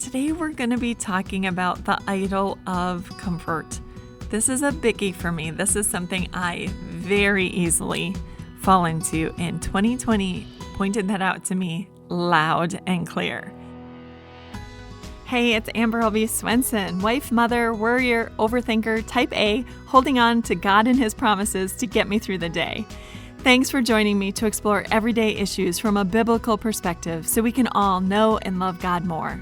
Today we're going to be talking about the idol of comfort. This is a biggie for me. This is something I very easily fall into, and 2020 pointed that out to me loud and clear. Hey, it's Albee Swenson, wife, mother, worrier, overthinker, type A, holding on to God and His promises to get me through the day. Thanks for joining me to explore everyday issues from a biblical perspective so we can all know and love God more.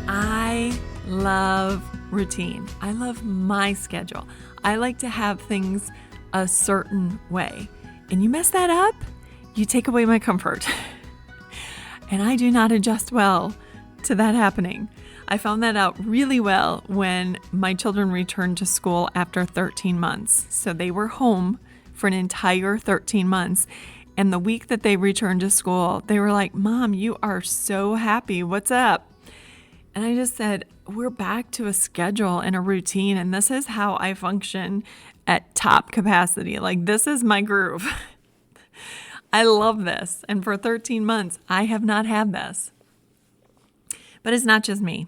I love routine. I love my schedule. I like to have things a certain way. And you mess that up, you take away my comfort. And I do not adjust well to that happening. I found that out really well when my children returned to school after 13 months. So they were home for an entire 13 months. And the week that they returned to school, they were like, "Mom, you are so happy. What's up?" And I just said, we're back to a schedule and a routine, and this is how I function at top capacity. Like, this is my groove. I love this. And for 13 months, I have not had this. But it's not just me.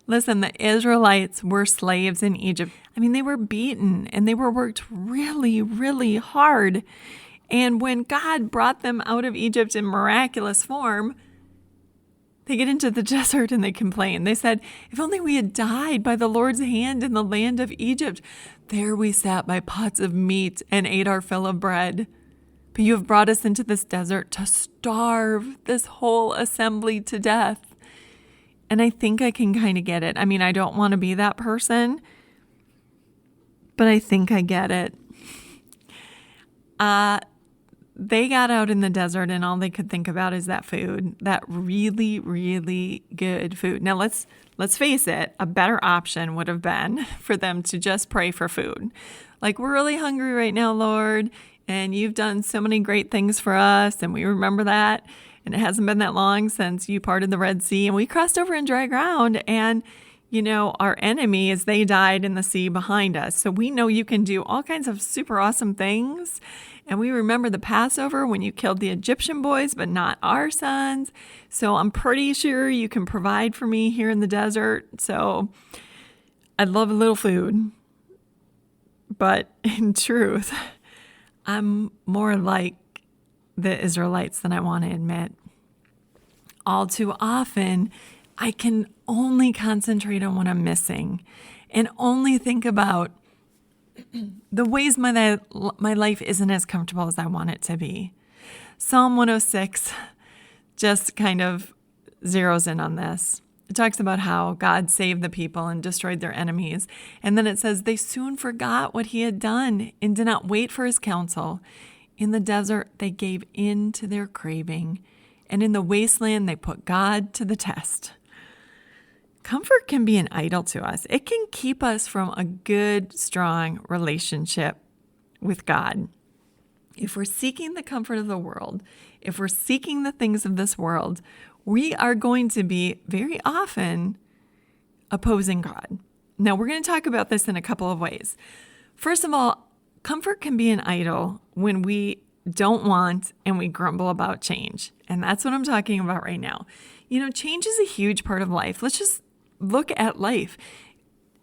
Listen, the Israelites were slaves in Egypt. I mean, they were beaten and they were worked really, really hard. And when God brought them out of Egypt in miraculous form, they get into the desert and they complain. They said, "If only we had died by the Lord's hand in the land of Egypt. There we sat by pots of meat and ate our fill of bread. But you have brought us into this desert to starve this whole assembly to death." And I think I can kind of get it. I mean, I don't want to be that person, but I think I get it. They got out in the desert and all they could think about is that food, that really, really good food. Now let's face it, a better option would have been for them to just pray for food. Like, "We're really hungry right now, Lord, and you've done so many great things for us, and we remember that. And it hasn't been that long since you parted the Red Sea, and we crossed over in dry ground, and our enemies, they died in the sea behind us. So we know you can do all kinds of super awesome things. And we remember the Passover when you killed the Egyptian boys, but not our sons. So I'm pretty sure you can provide for me here in the desert. So I'd love a little food." But in truth, I'm more like the Israelites than I want to admit. All too often, I can only concentrate on what I'm missing and only think about the ways my life isn't as comfortable as I want it to be. Psalm 106 just kind of zeroes in on this. It talks about how God saved the people and destroyed their enemies. And then it says they soon forgot what He had done and did not wait for His counsel. In the desert, they gave in to their craving. And in the wasteland, they put God to the test. Comfort can be an idol to us. It can keep us from a good, strong relationship with God. If we're seeking the comfort of the world, if we're seeking the things of this world, we are going to be very often opposing God. Now, we're going to talk about this in a couple of ways. First of all, comfort can be an idol when we don't want and we grumble about change. And that's what I'm talking about right now. Change is a huge part of life. Let's just look at life.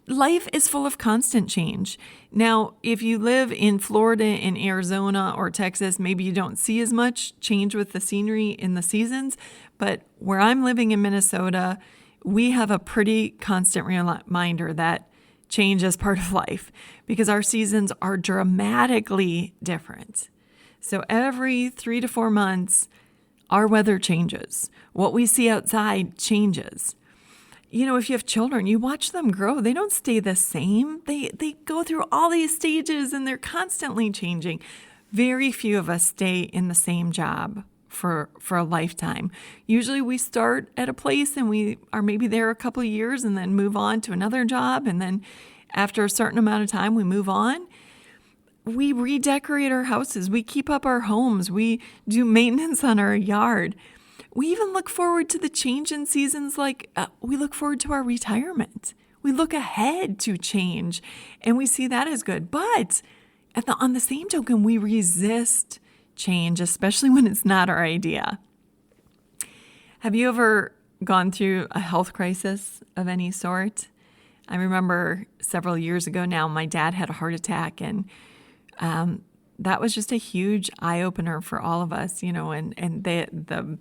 Life is full of constant change. Now, if you live in Florida, in Arizona, or Texas, maybe you don't see as much change with the scenery in the seasons. But where I'm living in Minnesota, we have a pretty constant reminder that change is part of life because our seasons are dramatically different. So every 3 to 4 months, our weather changes. What we see outside changes. If you have children, you watch them grow. They don't stay the same. They go through all these stages and they're constantly changing. Very few of us stay in the same job for a lifetime. Usually we start at a place and we are maybe there a couple of years and then move on to another job. And then after a certain amount of time, we move on. We redecorate our houses. We keep up our homes. We do maintenance on our yard. We even look forward to the change in seasons like we look forward to our retirement. We look ahead to change, and we see that as good. But on the same token, we resist change, especially when it's not our idea. Have you ever gone through a health crisis of any sort? I remember several years ago now, my dad had a heart attack, and that was just a huge eye-opener for all of us, and the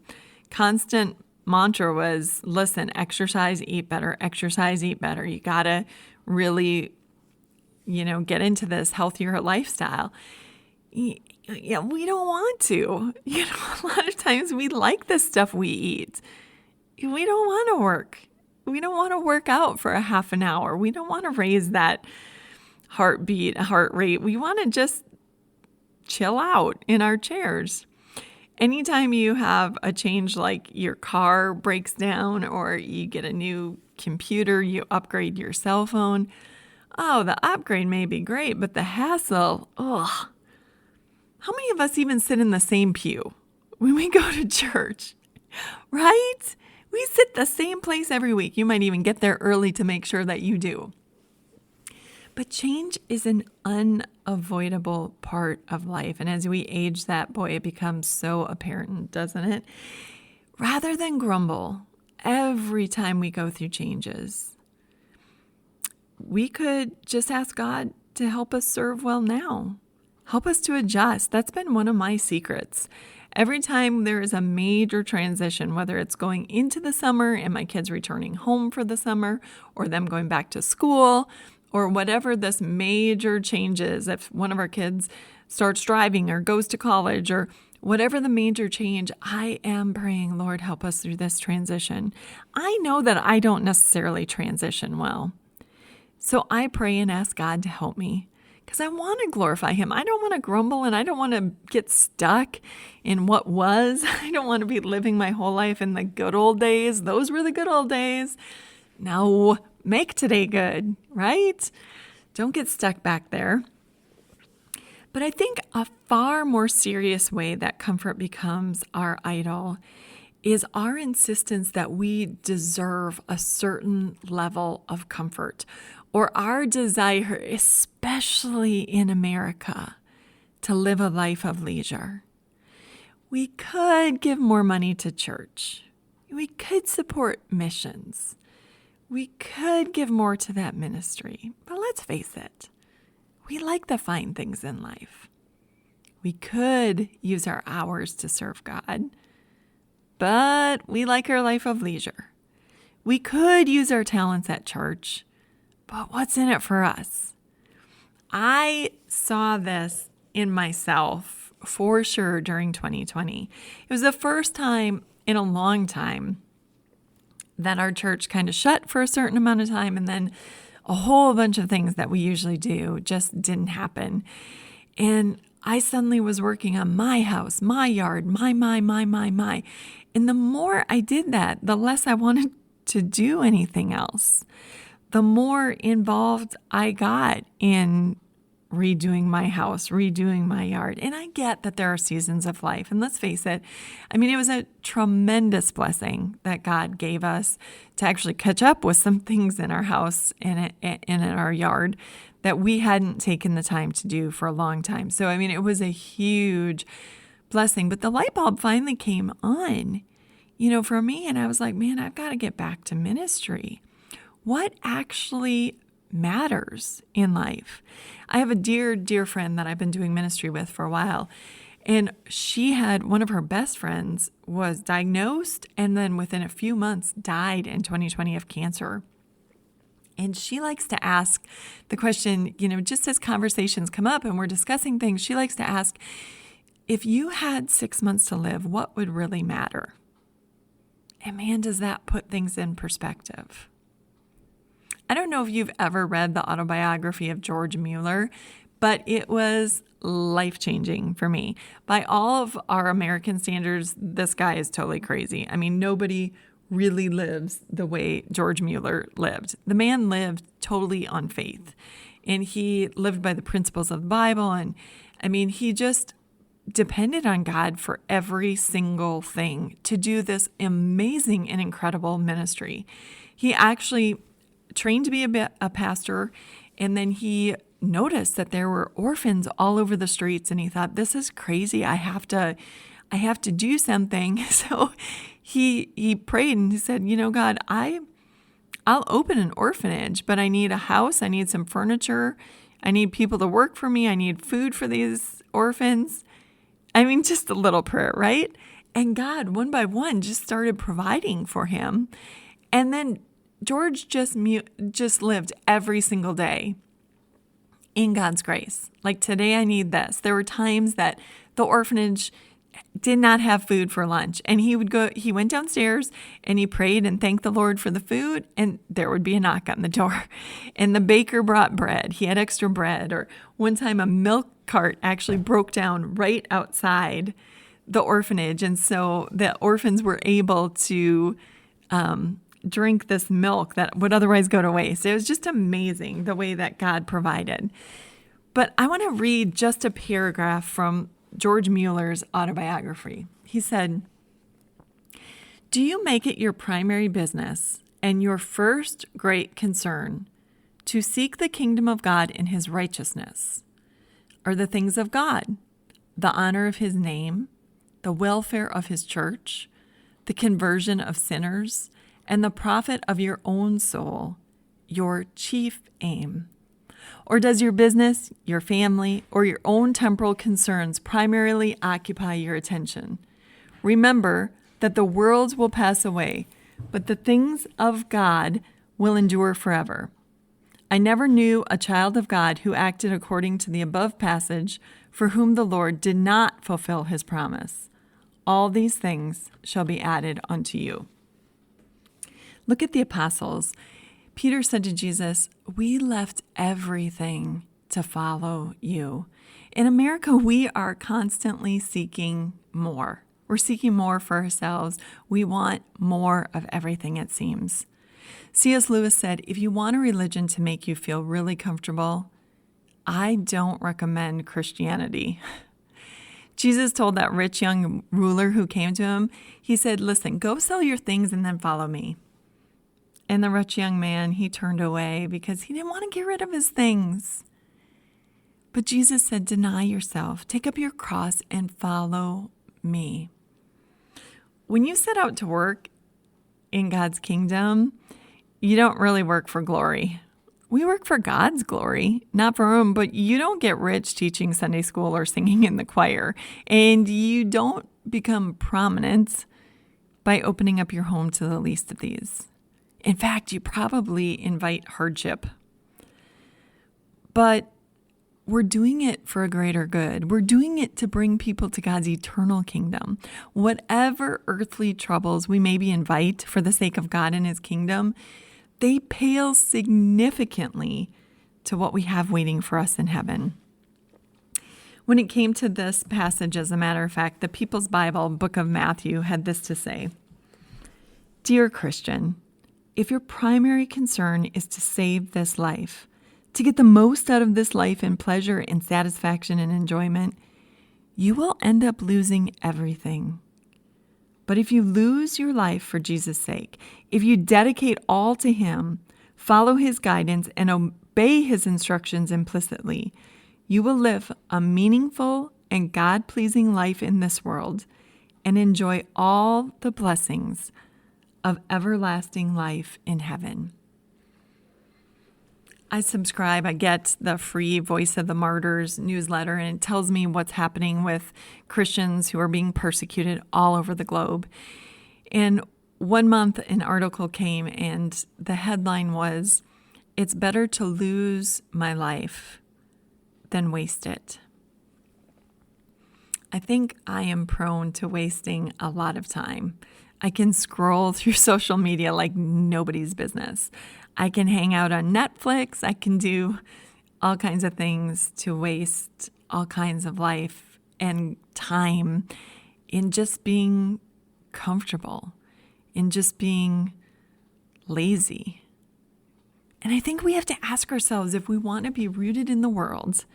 constant mantra was, listen, exercise, eat better, exercise, eat better. You got to really, get into this healthier lifestyle. Yeah, we don't want to. A lot of times we like the stuff we eat. We don't want to work. We don't want to work out for a half an hour. We don't want to raise that heart rate. We want to just chill out in our chairs. Anytime you have a change, like your car breaks down or you get a new computer, you upgrade your cell phone. Oh, the upgrade may be great, but the hassle, ugh. How many of us even sit in the same pew when we go to church, right? We sit the same place every week. You might even get there early to make sure that you do. But change is an unavoidable part of life. And as we age that, boy, it becomes so apparent, doesn't it? Rather than grumble every time we go through changes, we could just ask God to help us serve well now. Help us to adjust. That's been one of my secrets. Every time there is a major transition, whether it's going into the summer and my kids returning home for the summer, or them going back to school, or whatever this major change is, if one of our kids starts driving or goes to college or whatever the major change, I am praying, Lord, help us through this transition. I know that I don't necessarily transition well. So I pray and ask God to help me because I want to glorify Him. I don't want to grumble and I don't want to get stuck in what was. I don't want to be living my whole life in the good old days. Those were the good old days. No. Make today good, right? Don't get stuck back there. But I think a far more serious way that comfort becomes our idol is our insistence that we deserve a certain level of comfort, or our desire, especially in America, to live a life of leisure. We could give more money to church. We could support missions. We could give more to that ministry, but let's face it, we like the fine things in life. We could use our hours to serve God, but we like our life of leisure. We could use our talents at church, but what's in it for us? I saw this in myself for sure during 2020. It was the first time in a long time that our church kind of shut for a certain amount of time, and then a whole bunch of things that we usually do just didn't happen. And I suddenly was working on my house, my yard, my. And the more I did that, the less I wanted to do anything else. The more involved I got in redoing my house, redoing my yard. And I get that there are seasons of life. And let's face it, I mean, it was a tremendous blessing that God gave us to actually catch up with some things in our house and in our yard that we hadn't taken the time to do for a long time. So, I mean, it was a huge blessing. But the light bulb finally came on, for me. And I was like, man, I've got to get back to ministry. What actually matters in life? I have a dear friend that I've been doing ministry with for a while, and she had one of her best friends was diagnosed and then within a few months died in 2020 of cancer. And she likes to ask the question, just as conversations come up and we're discussing things, she likes to ask, if you had 6 months to live, what would really matter? And man, does that put things in perspective. I don't know if you've ever read the autobiography of George Mueller, but it was life-changing for me. By all of our American standards, this guy is totally crazy. I mean, nobody really lives the way George Mueller lived. The man lived totally on faith, and he lived by the principles of the Bible. And I mean, he just depended on God for every single thing to do this amazing and incredible ministry. He actually trained to be a pastor, and then he noticed that there were orphans all over the streets, and he thought, this is crazy. I have to do something. So he prayed and he said, God, I'll open an orphanage, but I need a house. I need some furniture. I need people to work for me. I need food for these orphans. I mean, just a little prayer, right? And God, one by one, just started providing for him. And then George just lived every single day in God's grace. Like, today I need this. There were times that the orphanage did not have food for lunch, and he went downstairs and he prayed and thanked the Lord for the food, and there would be a knock on the door, and the baker brought bread. He had extra bread. Or one time a milk cart actually broke down right outside the orphanage, and so the orphans were able to drink this milk that would otherwise go to waste. It was just amazing the way that God provided. But I want to read just a paragraph from George Mueller's autobiography. He said, "Do you make it your primary business and your first great concern to seek the kingdom of God and his righteousness, or the things of God, the honor of his name, the welfare of his church, the conversion of sinners, and the profit of your own soul, your chief aim? Or does your business, your family, or your own temporal concerns primarily occupy your attention? Remember that the world will pass away, but the things of God will endure forever. I never knew a child of God who acted according to the above passage, for whom the Lord did not fulfill his promise. All these things shall be added unto you." Look at the apostles. Peter said to Jesus, "We left everything to follow you." In America, we are constantly seeking more. We're seeking more for ourselves. We want more of everything, it seems. C.S. Lewis said, if you want a religion to make you feel really comfortable, I don't recommend Christianity. Jesus told that rich young ruler who came to him, he said, "Listen, go sell your things and then follow me." And the rich young man, he turned away because he didn't want to get rid of his things. But Jesus said, "Deny yourself, take up your cross and follow me." When you set out to work in God's kingdom, you don't really work for glory. We work for God's glory, not for our own, but you don't get rich teaching Sunday school or singing in the choir. And you don't become prominent by opening up your home to the least of these. In fact, you probably invite hardship. But we're doing it for a greater good. We're doing it to bring people to God's eternal kingdom. Whatever earthly troubles we maybe invite for the sake of God and his kingdom, they pale significantly to what we have waiting for us in heaven. When it came to this passage, as a matter of fact, the People's Bible, Book of Matthew, had this to say: "Dear Christian, if your primary concern is to save this life, to get the most out of this life in pleasure and satisfaction and enjoyment, you will end up losing everything. But if you lose your life for Jesus' sake, if you dedicate all to him, follow his guidance, and obey his instructions implicitly, you will live a meaningful and God-pleasing life in this world and enjoy all the blessings of everlasting life in heaven." I get the free Voice of the Martyrs newsletter, and it tells me what's happening with Christians who are being persecuted all over the globe. And one month an article came, and the headline was, "It's better to lose my life than waste it." I think I am prone to wasting a lot of time. I can scroll through social media like nobody's business. I can hang out on Netflix. I can do all kinds of things to waste all kinds of life and time in just being comfortable, in just being lazy. And I think we have to ask ourselves if we want to be rooted in the world,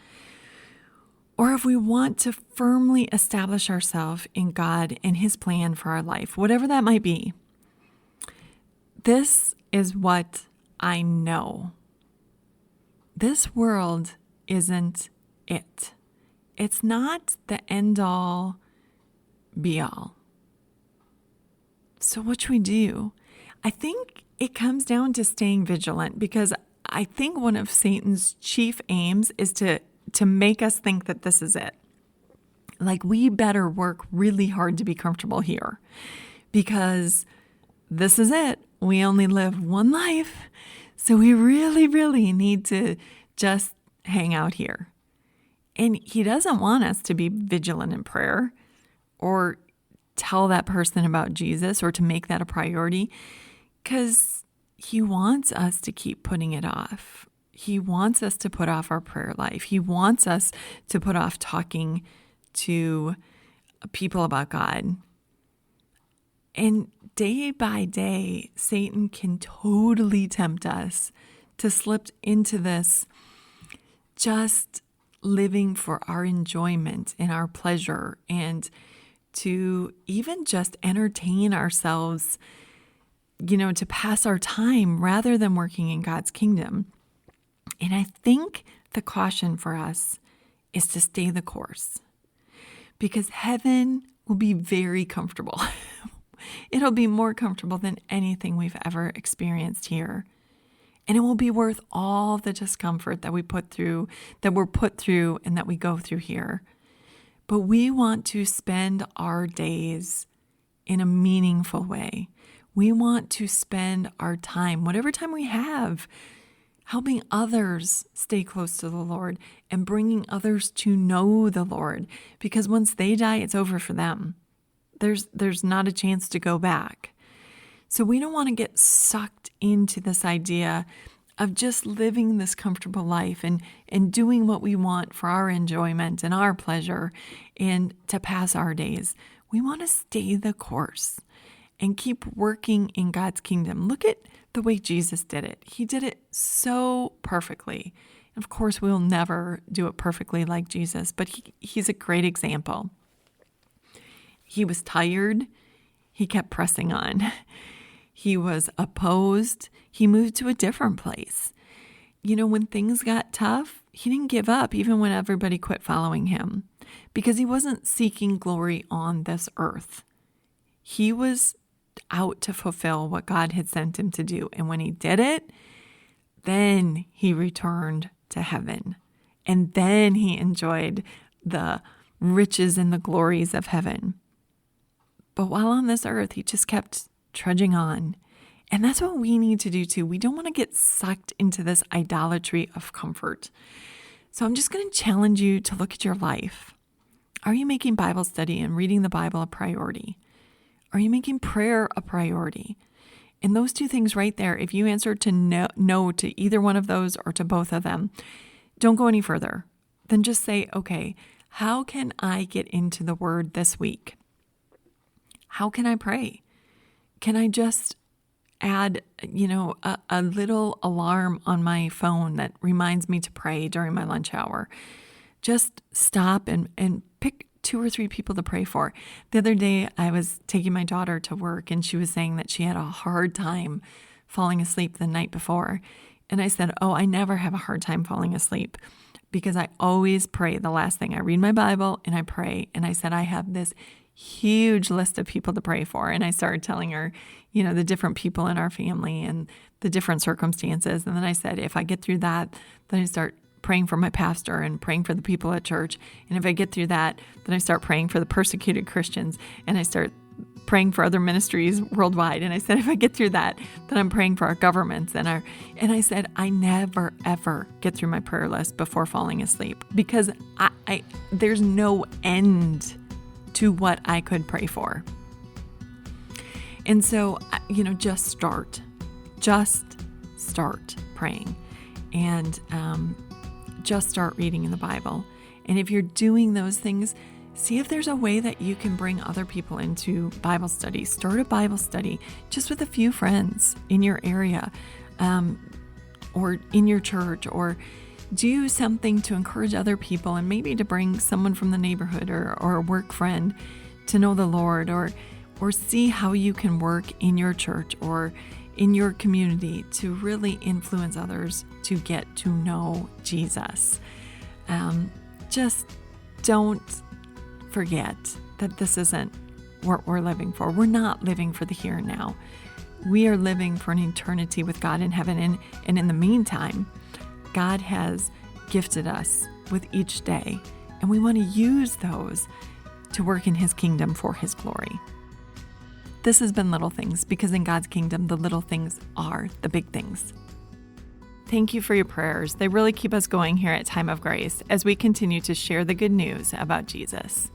or if we want to firmly establish ourselves in God and his plan for our life, whatever that might be. This is what I know this world isn't it. It's not the end all be all. So what should we do? I think it comes down to staying vigilant, because I think one of Satan's chief aims is to make us think that this is it. Like, we better work really hard to be comfortable here, because this is it. We only live one life. So we really, really need to just hang out here. And he doesn't want us to be vigilant in prayer or tell that person about Jesus or to make that a priority, because he wants us to keep putting it off. He wants us to put off our prayer life. He wants us to put off talking to people about God. And day by day, Satan can totally tempt us to slip into this just living for our enjoyment and our pleasure, and to even just entertain ourselves, to pass our time rather than working in God's kingdom. And I think the caution for us is to stay the course, because heaven will be very comfortable. It'll be more comfortable than anything we've ever experienced here. And it will be worth all the discomfort that we're put through, and that we go through here. But we want to spend our days in a meaningful way. We want to spend our time, whatever time we have, helping others stay close to the Lord and bringing others to know the Lord. Because once they die, it's over for them. There's not a chance to go back. So we don't want to get sucked into this idea of just living this comfortable life and doing what we want for our enjoyment and our pleasure and to pass our days. We want to stay the course and keep working in God's kingdom. Look at the way Jesus did it. He did it so perfectly. Of course, we'll never do it perfectly like Jesus, but he's a great example. He was tired. He kept pressing on. He was opposed. He moved to a different place. When things got tough, he didn't give up even when everybody quit following him, because he wasn't seeking glory on this earth. He was out to fulfill what God had sent him to do. And when he did it, then he returned to heaven. And then he enjoyed the riches and the glories of heaven. But while on this earth, he just kept trudging on. And that's what we need to do too. We don't want to get sucked into this idolatry of comfort. So I'm just going to challenge you to look at your life. Are you making Bible study and reading the Bible a priority? Are you making prayer a priority? And those two things right there, if you answer to no to either one of those or to both of them, don't go any further. Then just say, okay, how can I get into the Word this week? How can I pray? Can I just add, a little alarm on my phone that reminds me to pray during my lunch hour? Just stop and pick 2 or 3 people to pray for. The other day, I was taking my daughter to work, and she was saying that she had a hard time falling asleep the night before. And I said, I never have a hard time falling asleep, because I always pray the last thing. I read my Bible and I pray. And I said, I have this huge list of people to pray for. And I started telling her, the different people in our family and the different circumstances. And then I said, if I get through that, then I start praying for my pastor and praying for the people at church. And if I get through that, then I start praying for the persecuted Christians. And I start praying for other ministries worldwide. And I said, if I get through that, then I'm praying for our governments and I said, I never, ever get through my prayer list before falling asleep, because there's no end to what I could pray for. And so, just start praying, and just start reading in the Bible. And if you're doing those things, see if there's a way that you can bring other people into Bible study. Start a Bible study just with a few friends in your area, or in your church, or do something to encourage other people, and maybe to bring someone from the neighborhood or a work friend to know the Lord, or see how you can work in your church or in your community to really influence others to get to know Jesus. Just don't forget that this isn't what we're living for. We're not living for the here and now. We are living for an eternity with God in heaven. And in the meantime, God has gifted us with each day, and we want to use those to work in His kingdom for His glory. This has been Little Things, because in God's kingdom, the little things are the big things. Thank you for your prayers. They really keep us going here at Time of Grace as we continue to share the good news about Jesus.